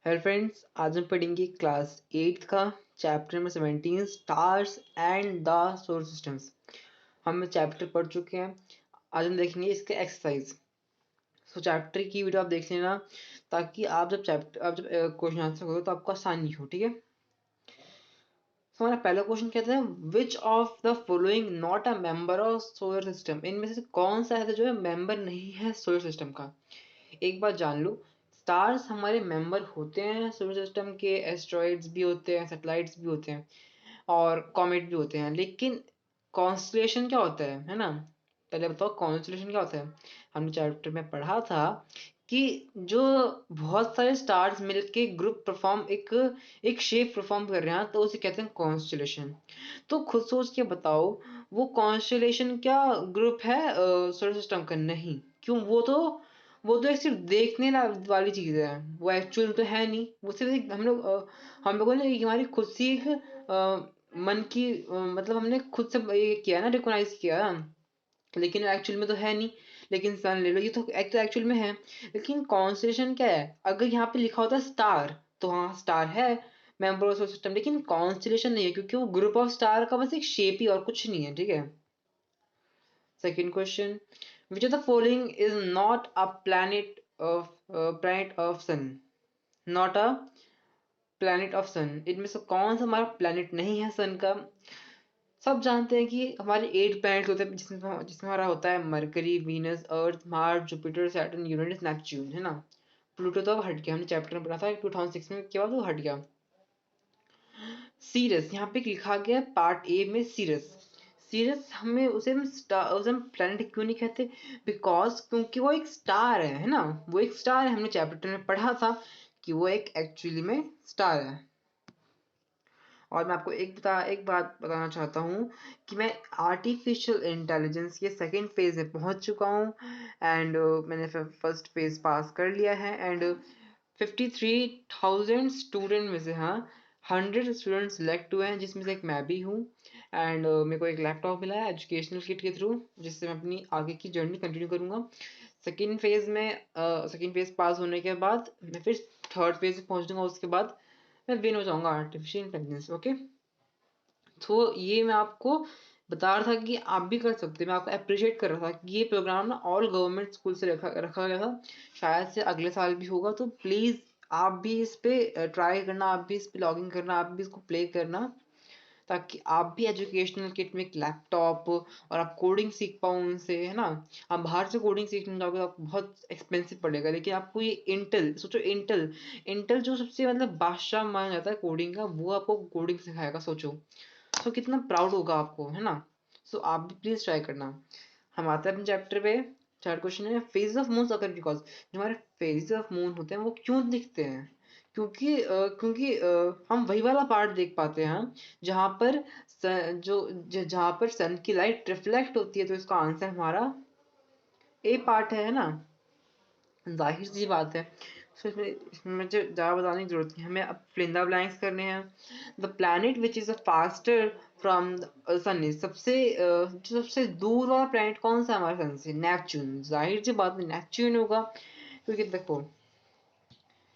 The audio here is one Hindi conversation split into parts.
हेलो फ्रेंड्स, आज हम पढ़ेंगे क्लास 8 का chapter number 17 stars and the solar systems. हम चैप्टर पढ़ चुके हैं। आज हम देखेंगे इसके एक्सरसाइज। चैप्टर की वीडियो आप देख लेना ताकि आप जब क्वेश्चन आंसर करो तो आपको आसानी हो। ठीक है। हमारा पहला क्वेश्चन कहता है which of the following not a member of solar system. इनमें से कौन सा है जो है मेंबर नहीं है सोलर सिस्टम का। एक बात जान लो, स्टार्स हमारे मेंबर होते हैं सोलर सिस्टम के। एस्ट्रॉइड्स भी होते हैं, सैटेलाइट्स भी होते हैं और कॉमेट भी होते हैं। लेकिन कॉन्स्टलेशन क्या होता है ना। पहले बताओ कॉन्स्टलेशन क्या होता है। हमने चैप्टर में पढ़ा था कि जो बहुत सारे स्टार्स मिलके ग्रुप परफॉर्म एक एक शेप परफॉर्म कर रहे हैं तो उसे कहते हैं कॉन्स्टलेशन। तो खुद सोच के बताओ, वो कॉन्स्टलेशन क्या ग्रुप है सोलर सिस्टम का? नहीं। क्यों? वो तो एक सिर्फ देखने वाली चीज है, वो एक्चुअल तो है नहीं। वो सिर्फ एक हम लोगों ने हमारी खुद सी एक मन की मतलब हमने खुद से ये किया ना, रिकॉग्नाइज किया। लेकिन एक्चुअल में तो है नहीं। लेकिन सन ले लो, ये तो एक तो एक्चुअल में है। लेकिन कॉन्स्टेलेशन क्या है? अगर यहाँ पे लिखा होता स्टार तो हाँ स्टार है, मेंबर ऑफ सोलर सिस्टम। लेकिन कॉन्स्टेलेशन नहीं है क्योंकि वो ग्रुप ऑफ स्टार का बस एक शेप ही और कुछ नहीं है। ठीक है। Second question, which of the following is not a planet of sun? Not a planet of sun। इनमें से कौन सा हमारा प्लैनेट नहीं है सन का? सब जानते हैं कि हमारे 8 प्लैनेट होते हैं जिसमें हमारा होता है Mercury, Venus, Earth, Mars, Jupiter, Saturn, Uranus, Neptune, है ना। प्लूटो तो अब हट गया, हमने चैप्टर में पढ़ा था 2006 में के बाद वो हट गया। सीरस यहाँ पे लिखा गया पार्ट ए में सीरस। सीरस हमें उसे हम प्लैनेट क्यों नहीं कहते? बिकॉज क्योंकि वो एक स्टार है ना। वो एक स्टार है, हमने चैप्टर में पढ़ा था कि वो एक एक्चुअली में स्टार है। और मैं आपको एक बात बताना चाहता हूँ कि मैं आर्टिफिशियल इंटेलिजेंस के सेकंड फेज में पहुंच चुका हूँ। एंड मैंने फर्स्ट फेज पास कर लिया है। एंड 53,000 स्टूडेंट में से हाँ 100 स्टूडेंट सिलेक्ट हुए हैं, जिसमें से एक मैं भी हूँ। एंड मेरे को एक लैपटॉप मिला है एजुकेशनल किट के थ्रू, जिससे मैं अपनी आगे की जर्नी कंटिन्यू करूँगा। सेकेंड फेज पास होने के बाद मैं फिर थर्ड फेज में पहुँच दूंगा। उसके बाद मैं विन हो जाऊंगा आर्टिफिशियल इंटेलिजेंस। ओके। तो ये मैं आपको बता रहा था कि आप भी कर सकते हैं। मैं आपको अप्रिशिएट कर रहा था कि ये प्रोग्राम ना ऑल गवर्नमेंट स्कूल से रखा गया था। शायद से अगले साल भी होगा। तो प्लीज़ आप भी इस पे ट्राई करना, आप भी इस पे लॉगिन करना, आप भी इसको प्ले करना, ताकि आप भी एजुकेशनल किट में एक लैपटॉप और आप कोडिंग सीख पाओ उनसे, है ना। आप बाहर से कोडिंग सीखने जाओगे तो आपको बहुत एक्सपेंसिव पड़ेगा। लेकिन आपको ये इंटेल सोचो, इंटेल इंटेल जो सबसे मतलब बादशाह माना जाता है कोडिंग का, वो आपको कोडिंग सिखाएगा। सोचो तो कितना प्राउड होगा आपको, है ना। सो आप भी प्लीज ट्राई करना। हम आते हैं अपने चैप्टर पे। थर्ड क्वेश्चन है phases of moon occur because. जो हमारे फेजेस ऑफ मून होते हैं वो क्यों दिखते हैं? क्योंकि हम वही वाला पार्ट देख पाते हैं जहाँ पर जहाँ पर सन की लाइट रिफ्लेक्ट होती है। तो इसका आंसर हमारा ए पार्ट है ना। जाहिर सी बात है। तो इसमें मुझे ज़्यादा बताने की जरूरत नहीं, हमें अब फिलिंदा ब्लैंक्स करने हैं। The planet which is faster from sun is जो सबसे दूर वाला प्लैनेट कौन सा है हमारे सन से? नेपच्यून। जाहिर सी बात है नेपच्यून होगा। क्योंकि देखो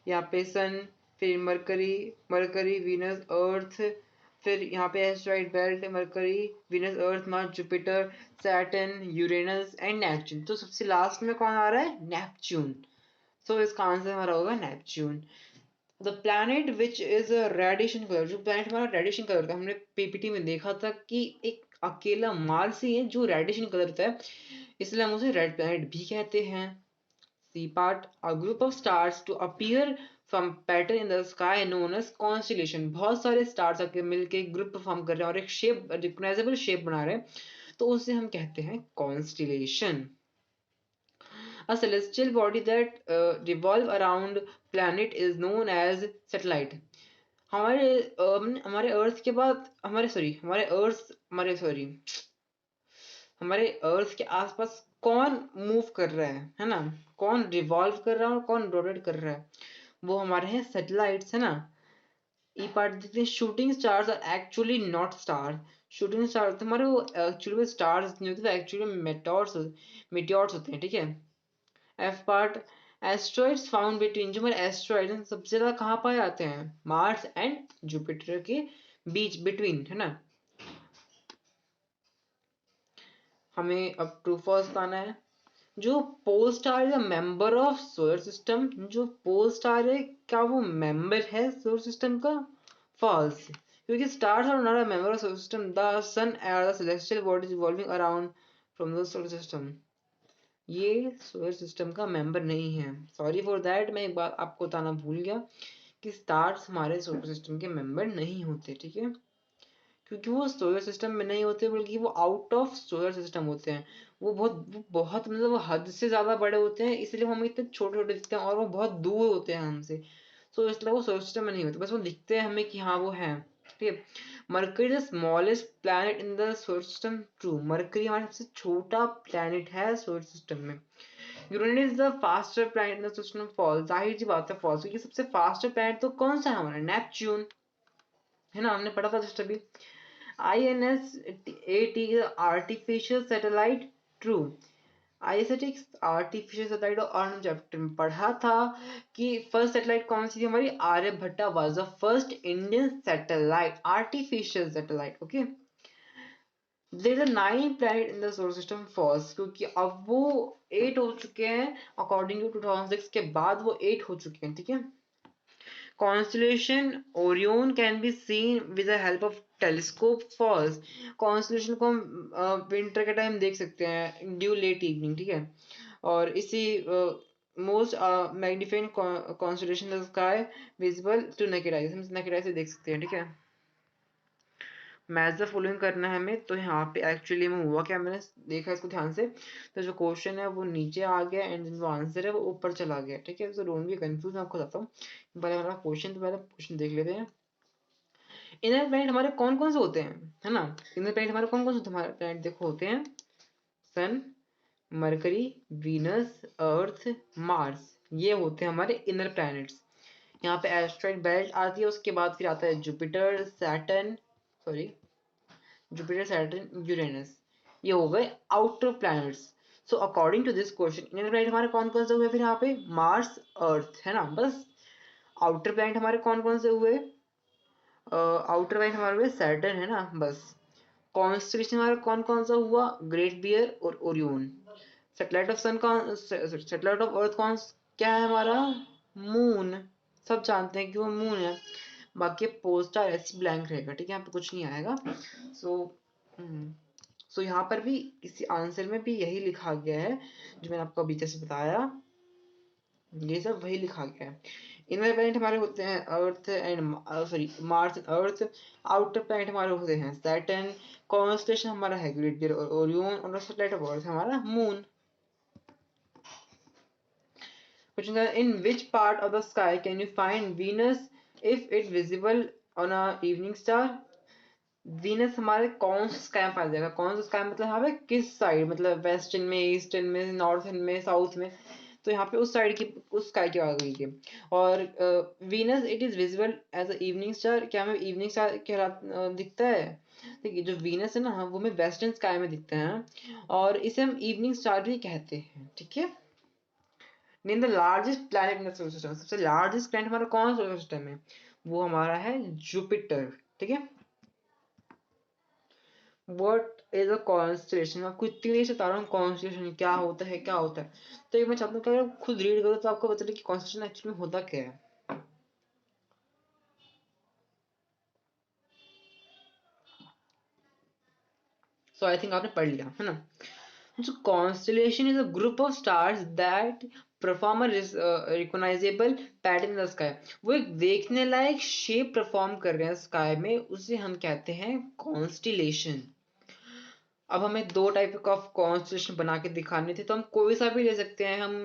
यहाँ पे सन, फिर मरकरी, वीनस, अर्थ, फिर यहाँ पे asteroid belt, mercury, Venus, Earth, Mars, Jupiter, Saturn, Uranus and Neptune. तो सबसे लास्ट में कौन आ रहा है? नेपच्यून। सो इसका आंसर हमारा होगा Neptune. The planet which is a radiation colour. जो प्लैनेट हमारा रेडिएशन कलर का, हमने पीपीटी में देखा था कि एक अकेला मार्स ही है जो रेडिएशन कलर का है, इसलिए हम उसे रेड प्लैनेट भी कहते हैं। C part, a group of stars to appear from pattern in the sky known as constellation। बहुत सारे स्टार्स आके मिलके ग्रुप परफॉर्म कर रहे हैं और एक शेप, रिकॉग्नाइजेबल शेप बना रहे हैं, तो उसे हम कहते हैं constellation. A celestial body that revolve around planet is known as satellite। हमारे हमारे अर्थ के बाद हमारे अर्थ के आसपास कौन मूव कर रहा है ना। कौन रिवॉल्व कर रहा है और कौन रोटेट कर रहा है? वो हमारे हैं सैटेलाइट्स, है ना। ई पार्ट देखते हैं, shooting stars are actually not star. Shooting star हमारे वो एक्चुअली में स्टार्स नहीं होते, एक्चुअली में मेटोर्स होते हैं। ठीक है। F part, asteroids found between, जो हमारे एस्ट्रॉइड हैं सबसे ज्यादा कहाँ पाए जाते हैं, मार्स एंड जुपिटर के बीच, बिटवीन, है ना। हमें अब ट्रू फॉल्स बताना है। जो pole star is a member of solar system, जो पोल स्टार है क्या वो मेंबर है सोलर सिस्टम का, फॉल्स, क्योंकि stars are not a member of solar system, the sun are the celestial bodies revolving around from the solar system, ये सोलर सिस्टम का मेंबर नहीं है। सॉरी फॉर दैट, मैं एक बात आपको बताना भूल गया कि स्टार्स हमारे सोलर सिस्टम के मेंबर नहीं होते, ठीक है, क्योंकि वो सोलर सिस्टम में नहीं होते, बल्कि वो आउट ऑफ सोलर सिस्टम होते हैं। वो बहुत मतलब वो हद से ज्यादा बड़े होते हैं, इसलिए वो हमें इतने छोटे छोटे दिखते हैं, और वो बहुत दूर होते हैं हमसे, सो इसलिए वो सोलर सिस्टम में नहीं होते, बस वो दिखते हैं हमें कि हाँ वो है, ठीक है। Mercury the smallest planet in the solar system, true, Mercury हमारा सबसे छोटा प्लैनेट है सोलर सिस्टम में। Uranus the faster planet in the solar system, false, जाहिर सी बात है फॉल्स, क्योंकि सबसे फास्टर प्लैनेट तो कौन सा है हमारा, नेपच्यून, है ना, हमने पढ़ा था जस्ट अभी। INS-AT artificial satellite, true, ISAT artificial satellite, और हमने चैप्टर में पढ़ा था कि फर्स्ट सैटेलाइट कौन सी थी हमारी, Aryabhata was the first Indian satellite, artificial satellite, okay. There are 9 planet in the solar system, false, क्योंकि अब वो 8 हो चुके हैं, अकॉर्डिंग टू 2006 के बाद वो 8 हो चुके हैं, ठीक है। Constellation Orion can be seen with the help of telescope, false, constellation को हम विंटर के टाइम देख सकते हैं ड्यू लेट इवनिंग, ठीक है, और इसी most magnifying constellation the sky visible to naked eye, हम नेकेड आई से देख सकते हैं, ठीक है। मैच द फॉलोइंग करना है हमें, तो यहाँ पे एक्चुअली में हुआ क्या, मैंने देखा इसको ध्यान से, तो जो क्वेश्चन है वो नीचे आ गया एंड जो आंसर है वो ऊपर चला गया, ठीक है, तो डोंट बी कंफ्यूज, मैं आपको बताता हूँ। पहले हमारा क्वेश्चन, तो पहले क्वेश्चन देख लेते हैं। इनर प्लैनेट हमारे कौन कौन से होते हैं, है ना, इनर प्लैनेट हमारे कौन कौन से हमारे प्लैनेट देखो होते हैं, सन, मरकरी, वीनस, अर्थ, मार्स, ये होते हैं हमारे इनर प्लैनेट्स। यहाँ पे एस्ट्रॉइड बेल्ट आती है, उसके बाद फिर आता है Jupiter, Saturn, sorry, Jupiter, Saturn, Uranus, ये हो गए outer planets. So according to this question inner planet हमारे कौन कौन से हुए, फिर यहाँ पे मार्स, अर्थ, है ना, बस। आउटर प्लैनेट हमारे कौन कौन से हुए, आउटर प्लैनेट हमारे हुए सैटर्न, है ना, बस। कॉन्स्टेलेशन हमारा कौन कौन सा हुआ, ग्रेट बियर और ओरियन। सैटेलाइट ऑफ सन कौन, सैटेलाइट ऑफ अर्थ कौन, क्या है हमारा, मून, सब जानते हैं कि वो मून है। बाकी पोस्टर ऐसी ब्लैंक रहेगा, ठीक है, यहाँ पे कुछ नहीं आएगा। सो सो यहाँ पर भी इसी आंसर में भी यही लिखा गया है जो मैंने आपको अभी जैसे बताया, ये सब वही लिखा गया है। इनर प्लैनेट हमारे होते हैं earth and, sorry, Mars and earth. Outer planet हमारे होते हैं सैटर्न। कॉन्स्टेलेशन हमारा है ग्रेट बियर और ओरियन, और सैटेलाइट ऑफ अर्थ हमारा moon. Question is, in which part of the sky can you find Venus if it visible on a evening star? Venus हमारे कौन से स्काई में पाया जाएगा, कौन सा स्काई मतलब यहाँ पे किस साइड, मतलब वेस्टर्न में, ईस्टर्न में, नॉर्थन में, साउथ में, तो यहाँ पे उस साइड की, उस स्काई की बात हुई थी। और Venus it is visible as a evening star, क्या हमें इवनिंग स्टार दिखता है, देखिए जो वीनस है ना वो हमें वेस्टर्न स्काई में दिखते हैं, और इसे हम इवनिंग स्टार भी कहते हैं, ठीक है। Name the largest planet in the solar system, सबसे लार्जेस्ट प्लैनेट हमारा कौन सा सोलर सिस्टम में, वो हमारा है जुपिटर, ठीक है। व्हाट इज अ कॉन्स्टेलेशन, आपको इतनी देर से बता रहा हूँ कॉन्स्टेलेशन क्या होता है, क्या होता है, तो ये मैं चाहता हूँ कि अगर आप खुद रीड करो तो आपको पता चले कि कॉन्स्टेलेशन एक्चुअली में होता क्या है। सो आई थिंक आपने पढ़ लिया है ना। So constellation is a group of stars that perform a recognizable pattern in the sky. वो एक देखने लायक शेप परफॉर्म कर रहे हैं स्काई में, उसे हम कहते हैं कॉन्स्टिलेशन। अब हमें दो टाइप ऑफ कॉन्स्टिलेशन बना के दिखाने थे, तो हम कोई सा भी ले सकते हैं, हम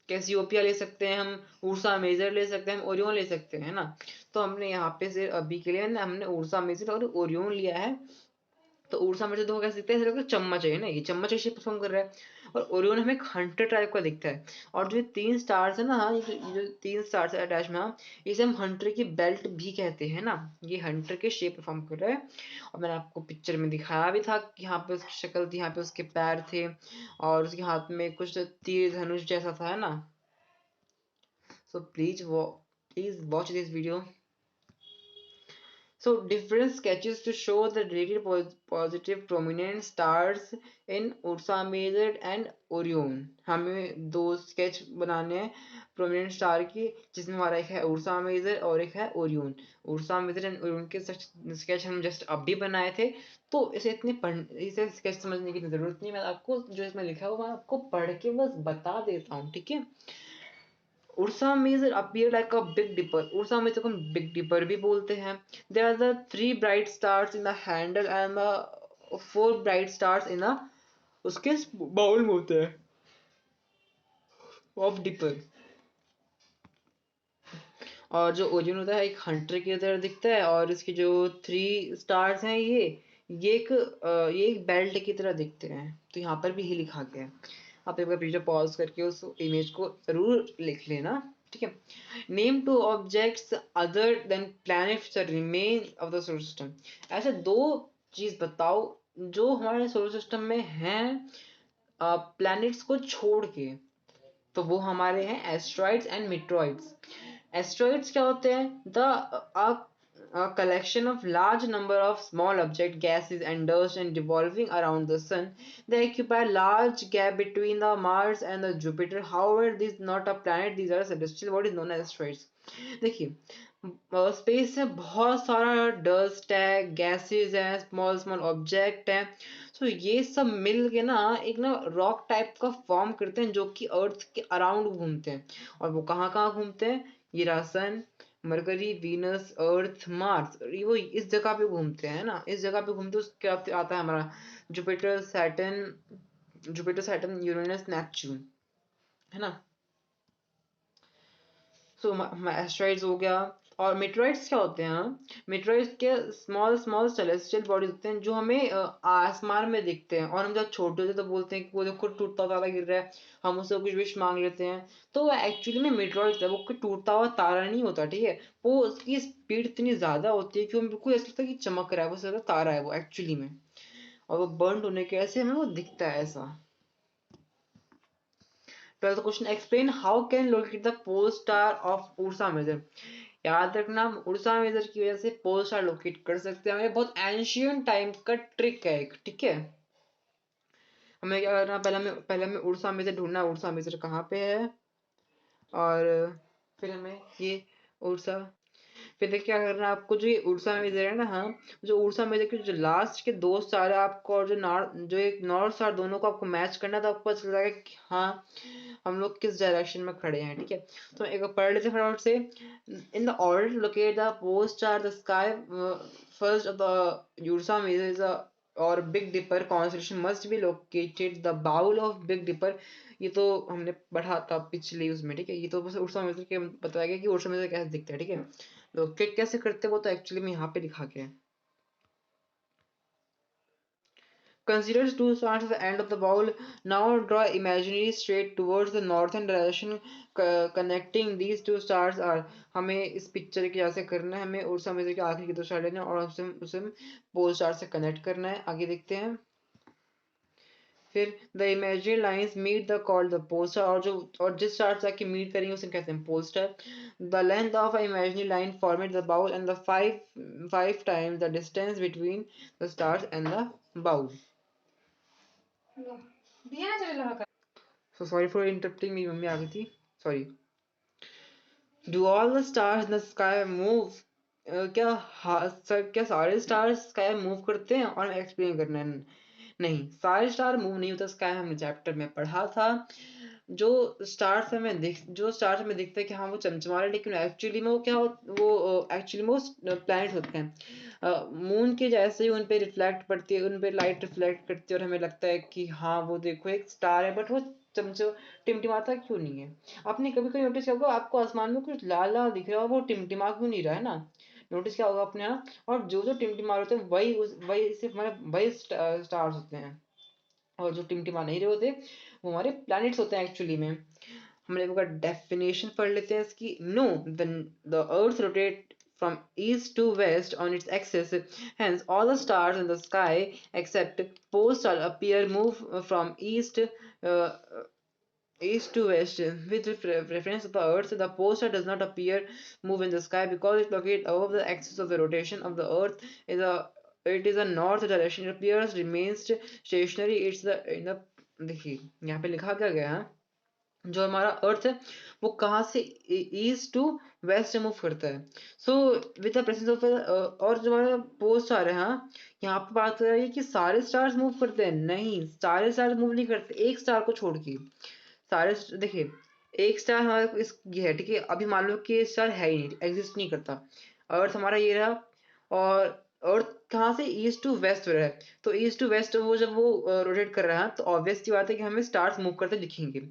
कैसियोपिया ले सकते हैं, हम उर्सा मेजर ले सकते हैं, हम ओरियन ले सकते हैं, है ना। तो हमने यहाँ पे से अभी के लिए हमने उर्सा मेजर और ओरियन लिया है। तो उर्सा में से दो कैसे दिखते हैं, ऐसे लगता है चम्मच है ना, ये चम्मच ऐसे परफॉर्म कर रहा है, और ओरियन हमें एक हंटर टाइप का दिखता है। और जो ये तीन स्टार्स है ना, हाँ, ये जो तीन स्टार्स है अटैच में, हाँ, इसे हम हंटर की बेल्ट भी कहते हैं ना, ये हंटर के शेप परफॉर्म कर रहा है। और मैंने आपको पिक्चर में दिखाया भी था कि यहाँ पे उसकी शक्ल थी, यहाँ पे उसके पैर थे, और उसके हाथ में कुछ तीर धनुष जैसा था, है ना। So please watch this video. So different sketches to show the related positive prominent stars in Ursa Major and Orion. हमें दो स्केच बनाने हैं प्रोमिनेंट स्टार की, जिसमें हमारा एक है उर्सा मेजर और एक है Orion. Ursa Major and Orion के स्केच हम जस्ट अभी बनाए थे, तो इसे स्केच समझने की जरूरत नहीं. मैं आपको जो इसमें लिखा हुआ है आपको पढ़ के बस बता देता हूँ, ठीक है. Ursa Major appear like a Big Dipper. Ursa Major को हम Big Dipper भी बोलते हैं. There are the three bright stars in the handle and the four bright stars in the उसके बाउल में होते हैं ऑफ डिपर. और जो ओरियन होता है एक हंटर की तरह दिखता है, और इसके जो थ्री स्टार्स हैं ये एक बेल्ट की तरह दिखते हैं. तो यहाँ पर भी ही लिखा गया है. आप एक बार वीडियो पॉज करके उस इमेज को जरूर लिख लेना, ठीक है. Name two objects other than planets remain of the solar system. ऐसे दो चीज बताओ जो हमारे सोलर सिस्टम में हैं प्लैनेट्स को छोड़ के. तो वो हमारे हैं एस्ट्रॉइड्स एंड मीटरॉइड्स. एस्ट्रॉइड्स क्या होते हैं? A collection of large number of small object gases and dust and revolving around the sun. They occupy large gap between the Mars and the Jupiter. However, this is not a planet. These are celestial bodies known as asteroids. देखिए, स्पेस में बहुत सारा डस्ट है, गैसेस है, स्मॉल स्मॉल ऑब्जेक्ट है. सो ये सब मिल के ना एक ना रॉक टाइप का फॉर्म करते हैं जो कि अर्थ के अराउंड घूमते हैं. और वो कहाँ कहाँ घूमते हैं? ये सन, मरकरी, वीनस, अर्थ, मार्स, वो इस जगह पे घूमते हैं ना. इस जगह पे घूमते उसके आता है हमारा जुपिटर सैटर्न यूरेनस नेपच्यून, है ना. सो एस्ट्रॉइड्स हो गया. और मेट्रॉइड्स क्या होते हैं? मेट्रॉइड्स के स्मॉल स्मॉल सेलेस्टियल बॉडीज होते हैं जो हमें आसमान में दिखते हैं, और हम जब छोटे होते तो बोलते हैं कि वो देखो टूटता तारा गिर रहा है, हम उससे कुछ विश मांग लेते हैं. तो वो एक्चुअली में मेट्रॉइड्स है, वो कोई टूटता हुआ तारा नहीं होता, ठीक है. वो उसकी स्पीड इतनी ज्यादा होती है कि वो बिल्कुल ऐसा लगता है कि चमक रहा है, वो ज्यादा तारा है वो एक्चुअली में. और वो बर्न होने के ऐसे हमें वो दिखता है ऐसा. 12th question, explain how can locate the pole star of Ursa Major. याद रखना, हम उर्सा मेजर की वजह से पोल स्टार लोकेट कर सकते हैं. हमें बहुत एंशियंट टाइम का ट्रिक है एक, ठीक है. हमें क्या करना, पहले हमें उर्सा मेजर ढूंढना, उर्सा मेजर कहाँ पे है. और फिर हमें ये उर्सा फिर देखिए क्या करना है आपको. जो ये उड़ीसा में है ना, हाँ, जो उड़ीसा में के जो लास्ट के दो स्टार है आपको, और जो एक नॉर्थ स्टार, दोनों को आपको मैच करना है. तो आपको पता चल जाएगा कि हाँ हम लोग किस डायरेक्शन में खड़े हैं, ठीक है. तो एक बार पढ़ लेते हैं फटाफट से. In the order to locate the pole star the sky first of the Ursa Major or Big Dipper constellation must be located the bowl of Big Dipper. ये तो हमने पढ़ा था पिछले उसमें, ठीक है. ये तो बस उड़ीसा मेजर के बताया गया कि उड़ीसा मेजर कैसे दिखता है, ठीक है. लोकेट कैसे करते हैं वो तो एक्चुअली में यहाँ पे लिखा गया है. Consider two stars at the end of the bowl. Now draw imaginary straight towards the northern direction. Connecting these two stars are. हमें इस पिक्चर के जैसे करना है. हमें उड़ीसा मेजर के आखिरी के दो स्टार लेने हैं और उसे पोल स्टार से कनेक्ट करना है. आगे देखते हैं. फिर the imaginary lines meet the called the pole star. और जिस स्टार से आके मीट करेंगे उसे कहते हैं pole star. The length of imaginary line format the bowl and the five times the distance between the stars and the bowl. So sorry for interrupting me, mummy आ गई थी. Sorry. Do all the stars in the sky move? क्या सारे स्टार्स स्काई मूव करते हैं? और एक्सप्लेन करना है. नहीं, सारे स्टार मूव नहीं होता स्काई. हमने चैप्टर में पढ़ा था. जो स्टार्स हमें दिखता है कि हाँ वो चमचमा रहे, लेकिन एक्चुअली में वो एक्चुअली में वो प्लैनेट होते हैं. मून के जैसे ही उन पे रिफ्लेक्ट पड़ती है, उन पे लाइट रिफ्लेक्ट करती है, और हमें लगता है कि हाँ वो देखो एक स्टार है, बट वो चमचम टिमटिमाता क्यों नहीं है. आपने कभी कभी नोटिस किया होगा आपको आसमान में कुछ लाल लाल दिख रहा है, वो टिमटिमा क्यों नहीं रहा है ना. नोटिस क्या होगा आपने, हाँ. और जो जो टिमटिमा रहे होते हैं वही सिर्फ हमारे वही स्टार्स होते हैं, और जो टिमटिमा नहीं रहे होते वो हमारे प्लैनेट्स होते हैं एक्चुअली में. हम लोग का डेफिनेशन पढ़ लेते हैं इसकी. No, the earth rotate from east to west on its axis. Hence, all the stars in the sky except pole star appear move from east east to west with reference to the earth. The pole star does not appear move in the sky because it's located above the axis of the rotation of the earth. is a it is a north direction. It appears remains stationary. It's the in the देखिए यहाँ पे लिखा क्या गया है, जो हमारा अर्थ है वो कहाँ से ईस्ट टू वेस्ट मूव करता है। So with the presence of और जो हमारा पोल स्टार है, हाँ यहाँ पे बात कर रही है कि सारे स्टार्स मूव करते हैं, नहीं सारे स्टार मूव नहीं करते, एक स्टार को छोड़ के सारे। देखिए एक स्टार हमारे इस ये है, ठीक है, अभी मान लो कि स्टार है ही नहीं, एग्जिस्ट नहीं करता, अर्थ हमारा ये रहा, और अर्थ कहाँ से ईस्ट टू वेस्ट हो रहा है, तो ईस्ट टू वेस्ट वो जब वो रोटेट कर रहा है तो ऑब्वियस सी बात है कि हमें स्टार्स मूव करते दिखेंगे।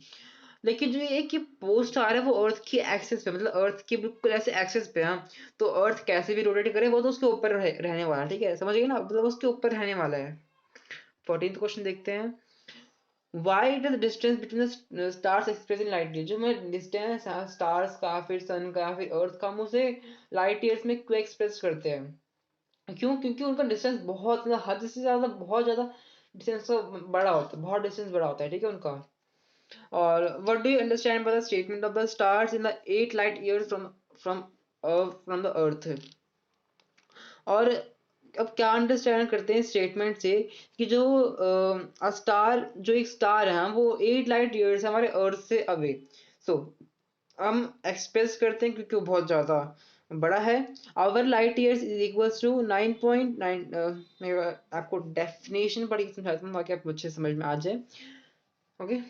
लेकिन जो ये कि पोस्ट आ रहा है वो अर्थ की एक्सिस पे, मतलब अर्थ के बिल्कुल ऐसे एक्सिस पे, हाँ तो अर्थ कैसे भी रोटेट करे वो तो उसके ऊपर रहने वाला है, ठीक है, समझ गए ना, मतलब उसके ऊपर रहने वाला है। 14th क्वेश्चन देखते हैं। Why does the distance between the stars express in light years? जो मैं डिस्टेंस स्टार्स का फिर सन का फिर अर्थ का हम उसे लाइट ईयर्स में क्यों एक्सप्रेस करते हैं, क्यों, क्योंकि उनका डिस्टेंस बहुत मतलब हद से ज्यादा बहुत ज्यादा डिस्टेंस बड़ा होता है, बहुत डिस्टेंस बड़ा होता है, ठीक है उनका। और what do you understand by the statement of the stars in the 8 light years from from the earth? और अब क्या अंडरस्टैंड करते हैं स्टेटमेंट से कि जो स्टार जो एक स्टार है वो 8 लाइट ईयर्स हमारे अर्थ से अवे। सो हम एक्सप्रेस करते हैं क्योंकि वो बहुत ज्यादा बड़ा है। Our light years is equals to 9.9। मैं आपको डेफिनेशन पढ़ के समझाता हूँ ताकि आपको अच्छे समझ में आ जाए। Okay,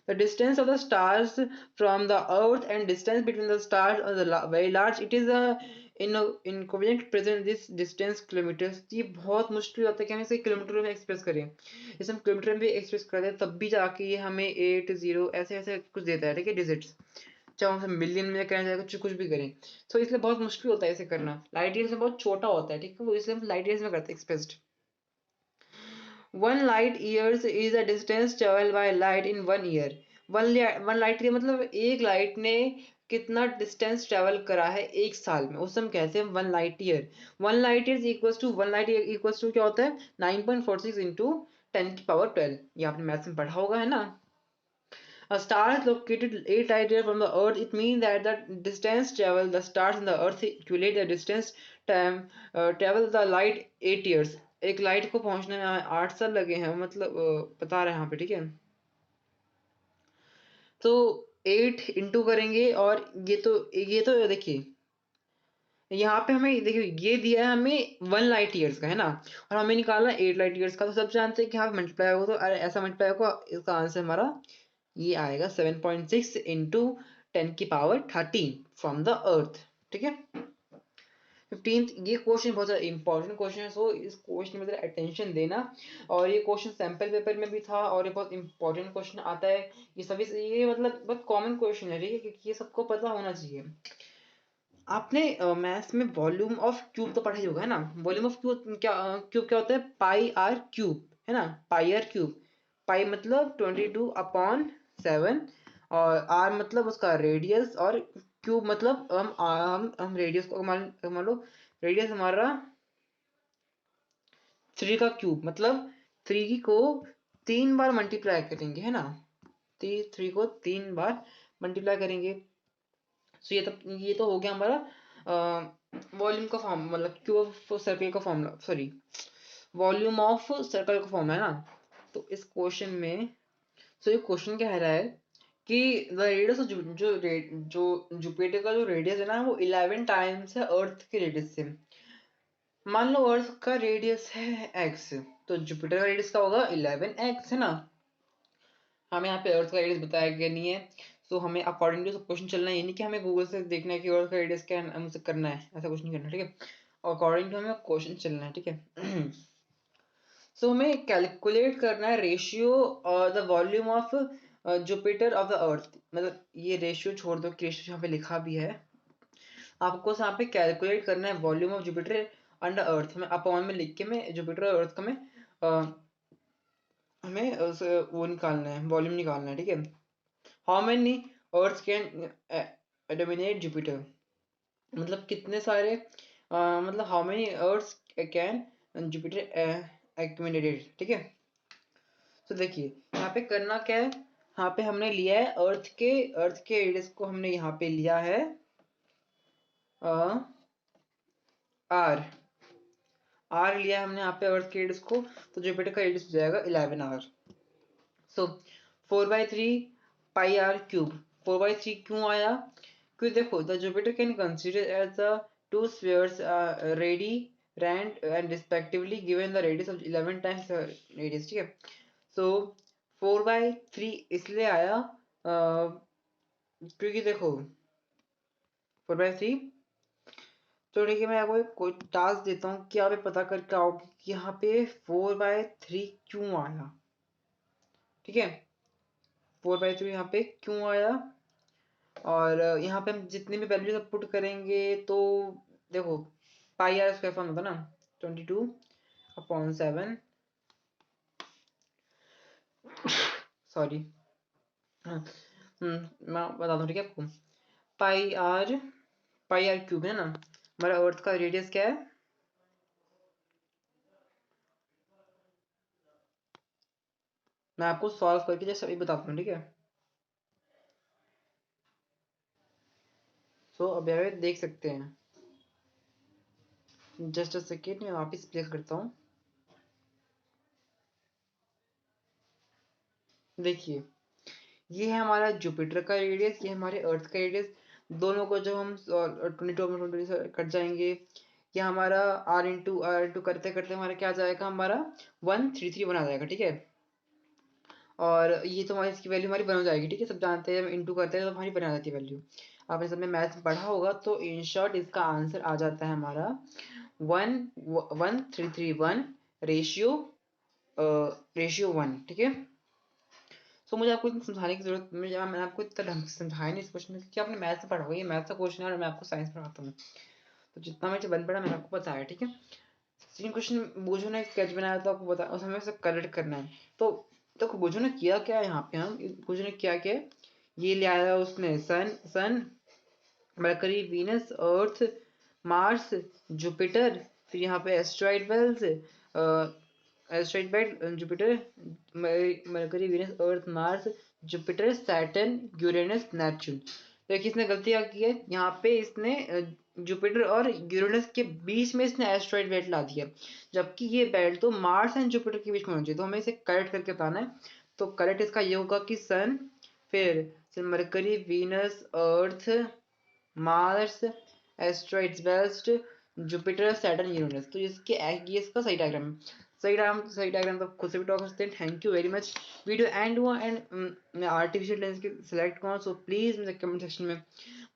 the distance of the stars from the earth and distance between the stars are very large. It is a in covenant present this distance kilometers। ये बहुत मुश्किल होता है कि हम इसे किलोमीटर में एक्सप्रेस करें, इसे हम किलोमीटर में भी एक्सप्रेस करते हैं तब भी जाके ये हमें 8 0 ऐसे ऐसे कुछ देता है, ठीक है, डिजिट्स, चाहे हम मिलियन में करें चाहे कुछ कुछ भी करें। तो इसलिए बहुत मुश्किल होता है इसे करना, लाइट ईयर्स में बहुत छोटा होता है, ठीक है, वो इसलिए हम लाइट ईयर्स में करते हैं expressed. 1 light years is the distance traveled by light in 1 year। One light year मतलब एक लाइट ने कितना डिस्टेंस ट्रेवल करा है एक साल में, उसे हम कहते हैं 1 light year. 1 light year equals to 1 light year equals to क्या होता है, 9.46 इंटू 10 की पावर 12। ये आपने मैथ्स में पढ़ा होगा, है ना। A star is located 8 light years from the earth. It means that the distance travel the stars in the earth equate the distance time travel the light 8 years। एक लाइट को पहुंचने में हमें 8 साल लगे हैं, मतलब बता रहे हैं यहाँ पे, ठीक है। तो 8 इंटू करेंगे और ये तो देखिए यहाँ पे हमें देखिए ये दिया है हमें 1 लाइट ईयर्स का, है ना, और हमें निकालना 8 लाइट ईयर्स का। तो सब जानते हैं कि यहाँ पे मल्टीप्लाई होगा तो अरे ऐसा मल्टीप्लाई होगा, इसका आंसर हमारा ये आएगा 7.6 इंटू 10 की पावर 13 फ्रॉम द अर्थ, ठीक है। 15th ये क्वेश्चन बहुत ज़्यादा इंपॉर्टेंट क्वेश्चन है, सो इस क्वेश्चन में ज़रा अटेंशन देना। और ये क्वेश्चन सैम्पल पेपर में भी था और ये बहुत इंपॉर्टेंट क्वेश्चन आता है, ये सभी से ये मतलब बहुत कॉमन क्वेश्चन है, ठीक है, क्योंकि ये सबको पता होना चाहिए। आपने मैथ्स में वॉल्यूम ऑफ क्यूब तो पढ़ा ही होगा, है ना। वॉल्यूम ऑफ क्यूब क्या होता है, पाई आर क्यूब, है ना, पाई आर क्यूब। पाई मतलब 22/7, और आर मतलब उसका रेडियस, और क्यूब मतलब हम रेडियस को मान लो रेडियस हमारा 3 का क्यूब, मतलब 3 को 3 बार मल्टीप्लाई करेंगे, है ना, 3 को 3 बार मल्टीप्लाई करेंगे। सो ये तो हो गया हमारा वॉल्यूम का फॉर्म, मतलब क्यूब ऑफ सर्कल का formula, sorry volume of circle का फॉर्म है ना। तो इस क्वेश्चन में ये क्वेश्चन क्या कह रहा है कि द रेडियस ऑफ जो जुपिटर का जो रेडियस है ना वो 11 टाइम्स है अर्थ के रेडियस से। मान लो अर्थ का रेडियस है x, तो जुपिटर का रेडियस का होगा 11x, है ना। हमें यहाँ पे अर्थ का रेडियस बताया गया नहीं है, तो हमें अकॉर्डिंग टू क्वेश्चन चलना है, ये नहीं कि हमें गूगल से देखना है कि अर्थ का रेडियस क्या है हमसे करना है, ऐसा कुछ नहीं करना, ठीक है, अकॉर्डिंग टू हमें क्वेश्चन चलना है, ठीक है। सो हमें कैलकुलेट करना है ratio the volume of Jupiter of the earth, मतलब ये रेशियो छोड़ दो कि रेशियो यहाँ पे लिखा भी है, आपको यहाँ पे कैलकुलेट करना है वॉल्यूम ऑफ जुपिटर अंडर अर्थ में अपॉन में लिख के मैं जुपिटर और अर्थ का मैं हमें वो निकालना है, वॉल्यूम निकालना है, ठीक है। How many earth can dominate Jupiter, मतलब कितने सारे मतलब how many earth can Jupiter accumulated, ठीक है। तो देखिए यहाँ पे करना क्या है, यहाँ पे हमने लिया है अर्थ के रेडियस को हमने यहाँ पे लिया है आर आर लिया है हमने यहाँ पे अर्थ के रेडियस को, तो जुपिटर का रेडियस हो जाएगा 11 R. So 4/3 pi R cube. 4/3 क्यों आया? क्योंकि देखो the Jupiter can consider as the two spheres radii and respectively given the radius of 11 times the radius, ठीक है। सो 4/3 इसलिए आया क्योंकि देखो 4/3, तो ठीक है मैं आपको कोई टास्क देता हूँ कि आप ये पता करके आओगे कि यहाँ पे 4/3 क्यों आया, ठीक है। 4/3 यहाँ पे क्यों आया, और यहाँ पे हम जितनी भी वैल्यूज पुट करेंगे तो देखो पाई आर स्क्वायर फॉर्म होता है ना 22/7, सॉरी, मैं बता दूँ ठीक है आपको। पाई आर क्यूब है ना, हमारा अर्थ का रेडियस क्या है, मैं आपको सॉल्व करके जैसे अभी बताता हूँ, ठीक है। सो अब यहाँ पे देख सकते हैं, जस्ट अ सेकेंड मैं वापस प्ले करता हूँ। देखिए ये है हमारा जुपिटर का रेडियस, ये हमारे अर्थ का रेडियस, दोनों को जब हम 22 से कट जाएंगे, ये हमारा r इंटू करते करते हमारा क्या आ जाएगा, हमारा 1331 आ जाएगा, ठीक है। और ये तो हमारी इसकी वैल्यू हमारी बन हो जाएगी, ठीक है। सब जानते हैं इंटू करते हैं तो हमारी बन जाती है वैल्यू। आपने सब में मैथ पढ़ा होगा, तो इन शॉर्ट इसका आंसर आ जाता है हमारा 1331 रेशियो रेशियो 1, ठीक है। सो मुझे आपको इतना समझाने की जरूरत, मैंने आपको इतना ढंग से समझाया नहीं इस क्वेश्चन में, क्योंकि आपने मैथ से पढ़ा होगा, ये मैथ का क्वेश्चन है और मैं आपको साइंस पढ़ाता हूँ, तो जितना मुझे बन पड़ा मैंने आपको बताया, ठीक है। सेकंड क्वेश्चन, बोझो ने स्केच बनाया था आपको बता, उस हमें उसे करेक्ट करना है। तो देखो बोझो ने किया क्या है, यहाँ पे हम बोझो ने क्या किया है, ये ले आया उसने sun Mercury Venus Earth Mars Jupiter, फिर यहाँ पे asteroid belt, asteroid belt Jupiter Mercury Venus Earth Mars Jupiter Saturn Uranus Neptune. देखिए इसने गलती क्या की है, यहाँ पे इसने जुपिटर और यूरेनस के बीच में इसने एस्ट्रॉइड बेल्ट ला दिया, जबकि ये बेल्ट तो मार्स एंड जुपिटर के बीच में होना चाहिए, तो हमें इसे करेक्ट करके बताना है। तो करेक्ट इसका ये होगा कि सन, फिर mercury Venus Earth Mars asteroids belt Jupiter Saturn Uranus, तो इसके ये इसका सही डायग्राम है। सही डायग्राम तो खुद से भी ड्रॉ कर सकते हैं। Thank you very much. Video and हुआ एंड मैं आर्टिफिशियल लेंस के सिलेक्ट करूँ, सो प्लीज़ मुझे कमेंट सेक्शन में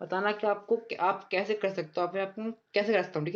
बताना कि आपको आप कैसे कर सकते हो, आप कैसे कर सकता हूँ, ठीक है।